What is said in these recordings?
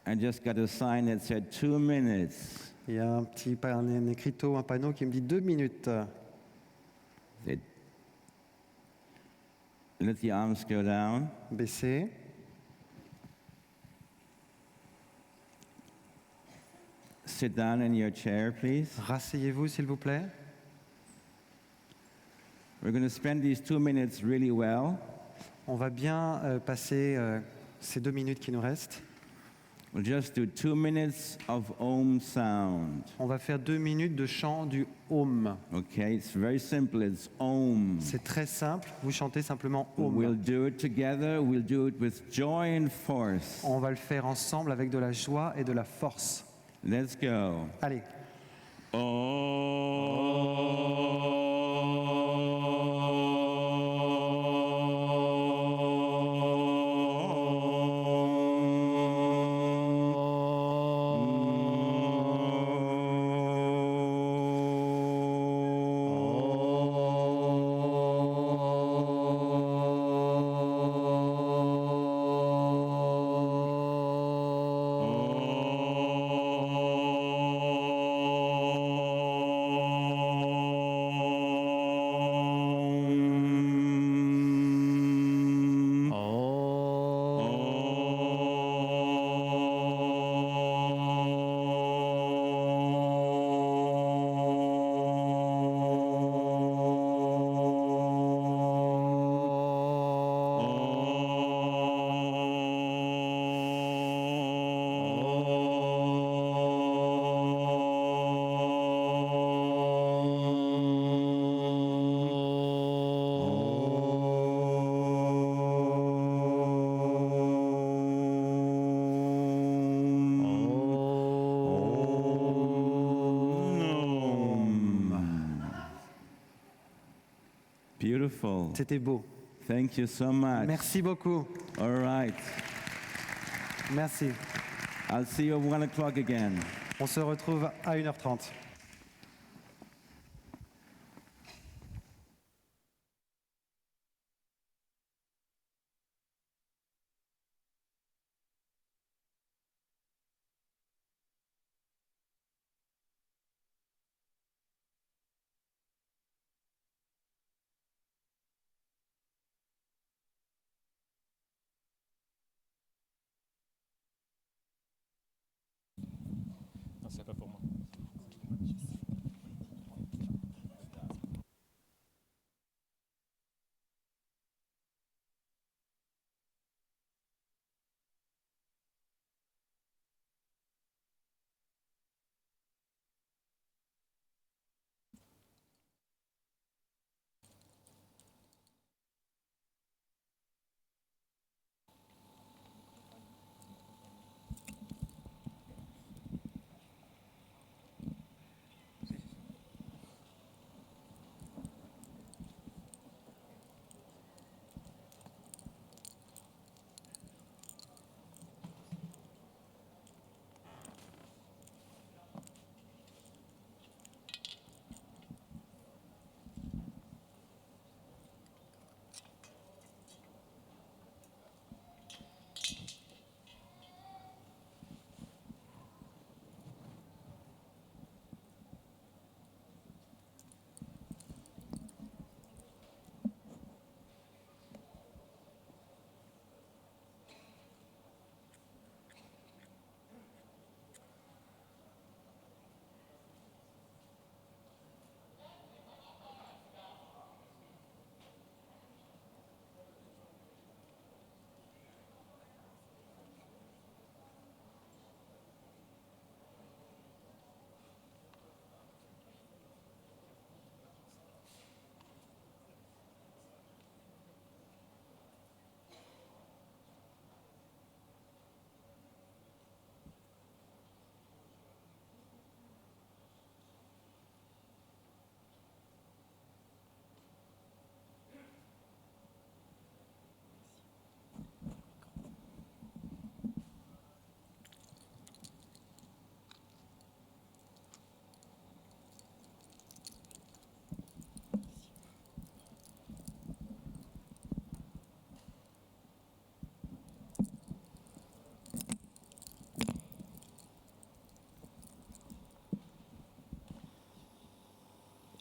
I just got a sign that said 2 minutes. Il y a un écriteau, un panneau qui me dit 2 minutes. It- Let the arms go down. Baissez. Sit down in your chair, please. Rasseyez-vous, s'il vous plaît. We're going to spend these 2 minutes really well. On va bien passer ces 2 minutes qui nous restent. We'll just do 2 minutes of Om sound. On va faire 2 minutes de chant du Om. Okay, it's very simple. It's Om. C'est très simple. Vous chantez simplement Om. We'll do it together. We'll do it with joy and force. On va le faire ensemble avec de la joie et de la force. Let's go. Allez. Beautiful. C'était beau. Thank you so much. Merci beaucoup. All right. Merci. I'll see you at 1 o'clock again. On se retrouve à 1h30. Non, c'est pas pour moi.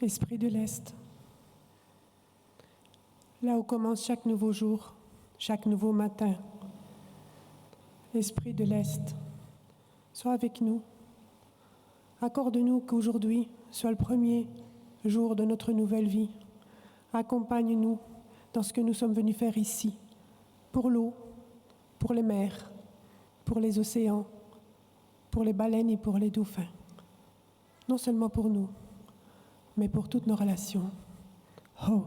Esprit de l'Est, là où commence chaque nouveau jour, chaque nouveau matin. Esprit de l'Est, sois avec nous. Accorde-nous qu'aujourd'hui soit le premier jour de notre nouvelle vie. Accompagne-nous dans ce que nous sommes venus faire ici, pour l'eau, pour les mers, pour les océans, pour les baleines et pour les dauphins. Non seulement pour nous, mais pour toutes nos relations. Oh!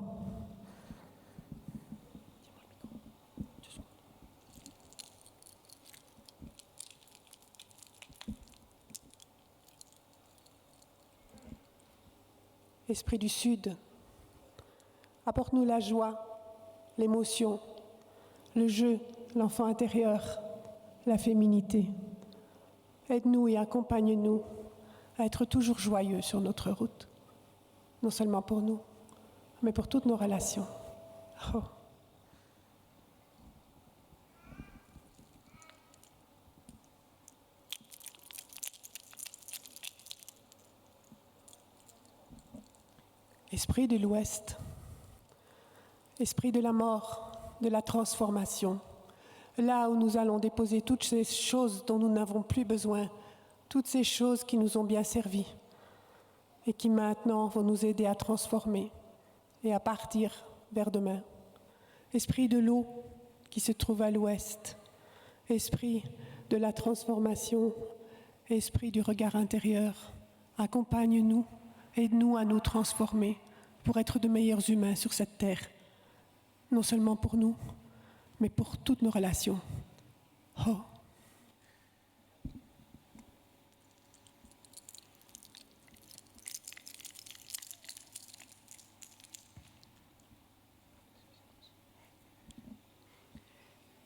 Esprit du Sud, apporte-nous la joie, l'émotion, le jeu, l'enfant intérieur, la féminité. Aide-nous et accompagne-nous à être toujours joyeux sur notre route, non seulement pour nous, mais pour toutes nos relations. Oh. Esprit de l'Ouest, esprit de la mort, de la transformation, là où nous allons déposer toutes ces choses dont nous n'avons plus besoin, toutes ces choses qui nous ont bien servi et qui maintenant vont nous aider à transformer et à partir vers demain. Esprit de l'eau qui se trouve à l'Ouest, esprit de la transformation, esprit du regard intérieur, accompagne-nous. Aide-nous à nous transformer pour être de meilleurs humains sur cette terre, non seulement pour nous, mais pour toutes nos relations. Oh.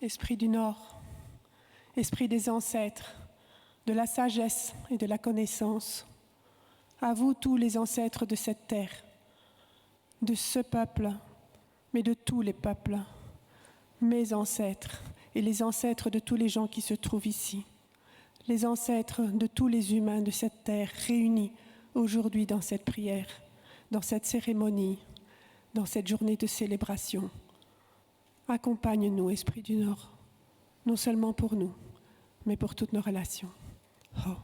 Esprit du Nord, esprit des ancêtres, de la sagesse et de la connaissance, à vous tous les ancêtres de cette terre, de ce peuple, mais de tous les peuples, mes ancêtres et les ancêtres de tous les gens qui se trouvent ici, les ancêtres de tous les humains de cette terre réunis aujourd'hui dans cette prière, dans cette cérémonie, dans cette journée de célébration. Accompagne-nous, Esprit du Nord, non seulement pour nous, mais pour toutes nos relations. Oh.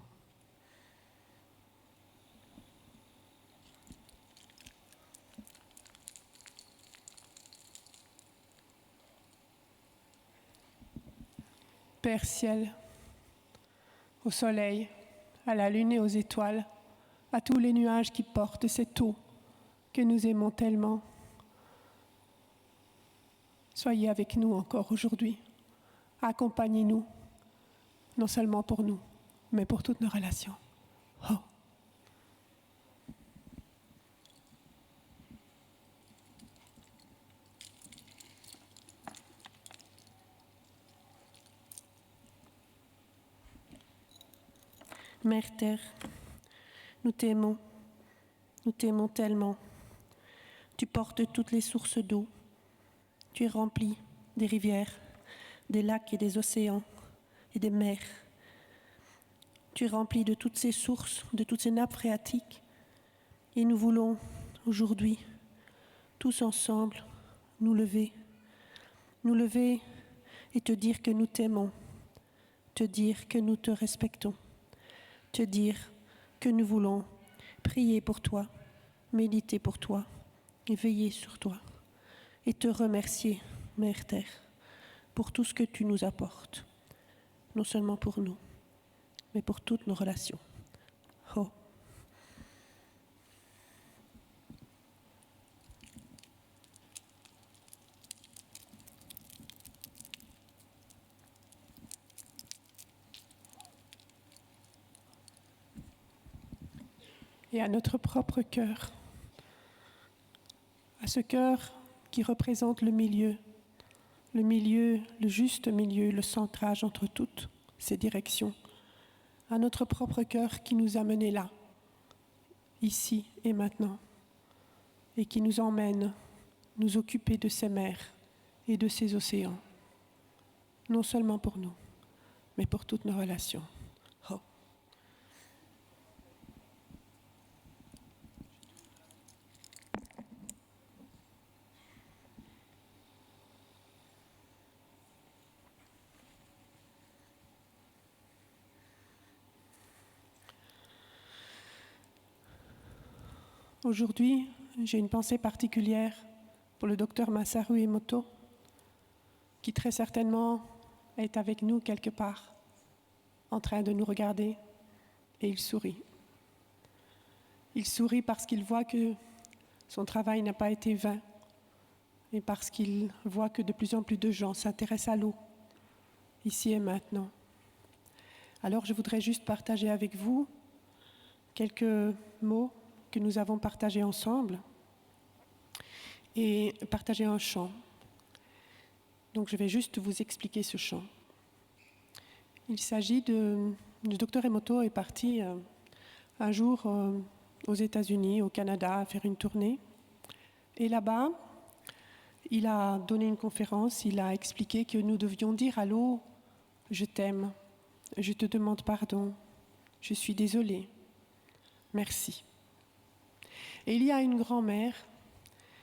Père ciel, au soleil, à la lune et aux étoiles, à tous les nuages qui portent cette eau que nous aimons tellement, soyez avec nous encore aujourd'hui. Accompagnez-nous, non seulement pour nous, mais pour toutes nos relations. Oh. Mère Terre, nous t'aimons tellement. Tu portes toutes les sources d'eau. Tu es rempli des rivières, des lacs et des océans et des mers. Tu es rempli de toutes ces sources, de toutes ces nappes phréatiques. Et nous voulons aujourd'hui, tous ensemble, nous lever et te dire que nous t'aimons, te dire que nous te respectons, te dire que nous voulons prier pour toi, méditer pour toi et veiller sur toi et te remercier, Mère Terre, pour tout ce que tu nous apportes, non seulement pour nous, mais pour toutes nos relations. Oh. Et à notre propre cœur, à ce cœur qui représente le milieu, le juste milieu, le centrage entre toutes ces directions, à notre propre cœur qui nous a menés là, ici et maintenant, et qui nous emmène nous occuper de ces mers et de ces océans, non seulement pour nous, mais pour toutes nos relations. Oh. Aujourd'hui, j'ai une pensée particulière pour le docteur Masaru Emoto, qui très certainement est avec nous quelque part, en train de nous regarder, et il sourit. Il sourit parce qu'il voit que son travail n'a pas été vain, et parce qu'il voit que de plus en plus de gens s'intéressent à l'eau, ici et maintenant. Alors je voudrais juste partager avec vous quelques mots que nous avons partagés ensemble et partager un chant. Donc je vais juste vous expliquer ce chant. Il s'agit de... Le docteur Emoto est parti un jour aux États-Unis, au Canada, faire une tournée. Et là-bas, il a donné une conférence, il a expliqué que nous devions dire à l'eau « Je t'aime, je te demande pardon, je suis désolée, merci ». Et il y a une grand-mère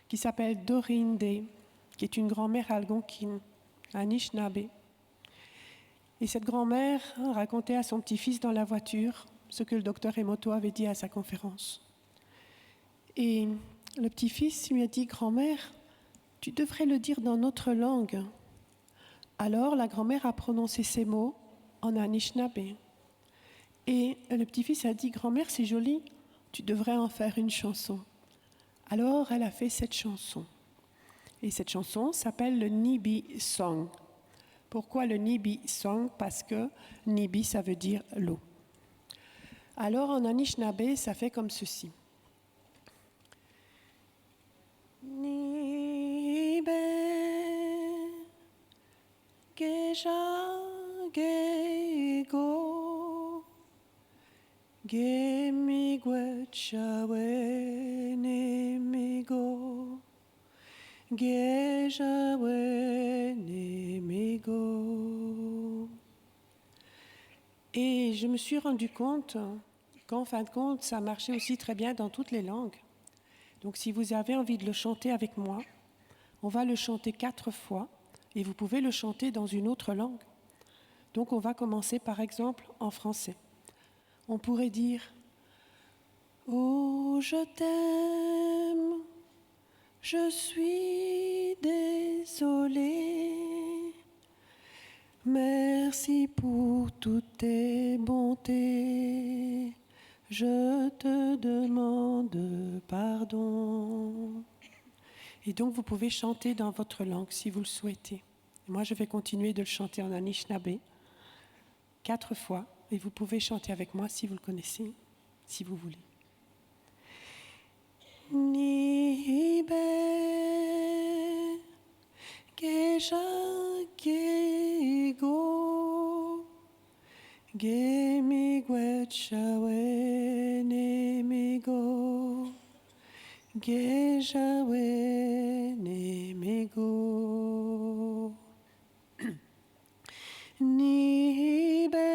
qui s'appelle Doreen Day, qui est une grand-mère algonquine, Anishinaabe. Et cette grand-mère racontait à son petit-fils dans la voiture ce que le docteur Emoto avait dit à sa conférence. Et le petit-fils lui a dit « Grand-mère, tu devrais le dire dans notre langue ». Alors la grand-mère a prononcé ces mots en Anishinaabe. Et le petit-fils a dit « Grand-mère, c'est joli, tu devrais en faire une chanson ». Alors elle a fait cette chanson. Et cette chanson s'appelle le Nibi Song. Pourquoi le Nibi Song? Parce que Nibi, ça veut dire l'eau. Alors en Anishinaabe, ça fait comme ceci. Nibe Geja Gego Gemigwe Chawe Nemigo Gejawe Nemigo. Et je me suis rendu compte qu'en fin de compte, ça marchait aussi très bien dans toutes les langues. Donc si vous avez envie de le chanter avec moi, on va le chanter 4 fois et vous pouvez le chanter dans une autre langue. Donc on va commencer par exemple en français. On pourrait dire « Oh, je t'aime, je suis désolée, merci pour toutes tes bontés. Je te demande pardon. » Et donc, vous pouvez chanter dans votre langue si vous le souhaitez. Moi, je vais continuer de le chanter en Anishinaabe 4 fois. Et vous pouvez chanter avec moi si vous le connaissez, si vous voulez. Nibe Geja Gego Gemigwe Chawe Nemigo Gejawe Nemigo Nibe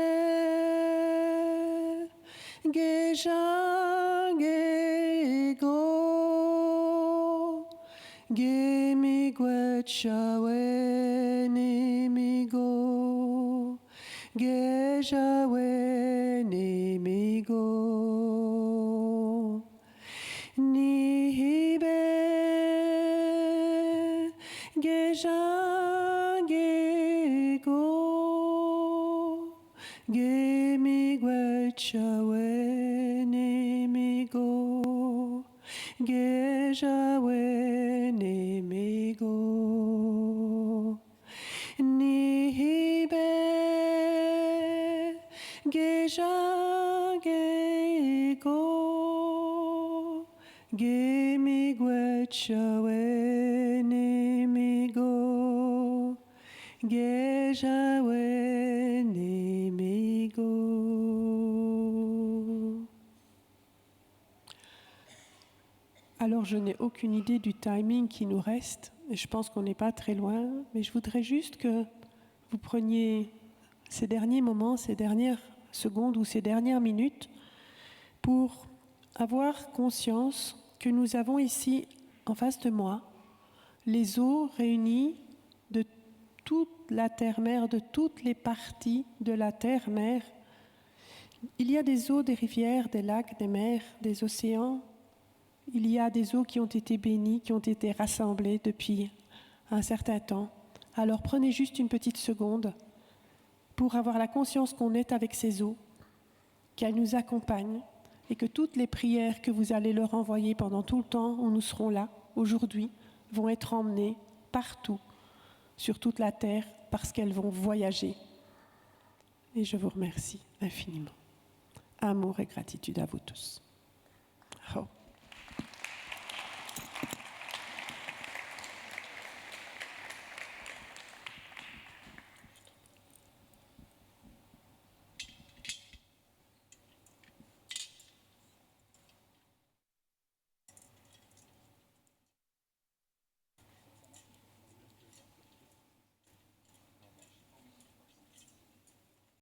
Geja Gego Gemigwe Chawe Nemigo Gejawe Nemigo Nibe Geja Gego Gemigwe Chawe Nemigo Gejawe Nemigo Nibe Geja Gego Gemigwe Chawe Nemigo Gejawe Nemigo. Alors je n'ai aucune idée du timing qui nous reste, et je pense qu'on n'est pas très loin, mais je voudrais juste que vous preniez ces derniers moments, ces dernières secondes ou ces dernières minutes pour avoir conscience que nous avons ici en face de moi les eaux réunies de toute la terre-mère, de toutes les parties de la terre-mère. Il y a des eaux, des rivières, des lacs, des mers, des océans. il y a des eaux qui ont été bénies, qui ont été rassemblées depuis un certain temps. Alors prenez juste une petite seconde pour avoir la conscience qu'on est avec ces eaux, qu'elles nous accompagnent et que toutes les prières que vous allez leur envoyer pendant tout le temps où nous serons là, aujourd'hui, vont être emmenées partout, sur toute la terre, parce qu'elles vont voyager. Et je vous remercie infiniment. Amour et gratitude à vous tous. Oh.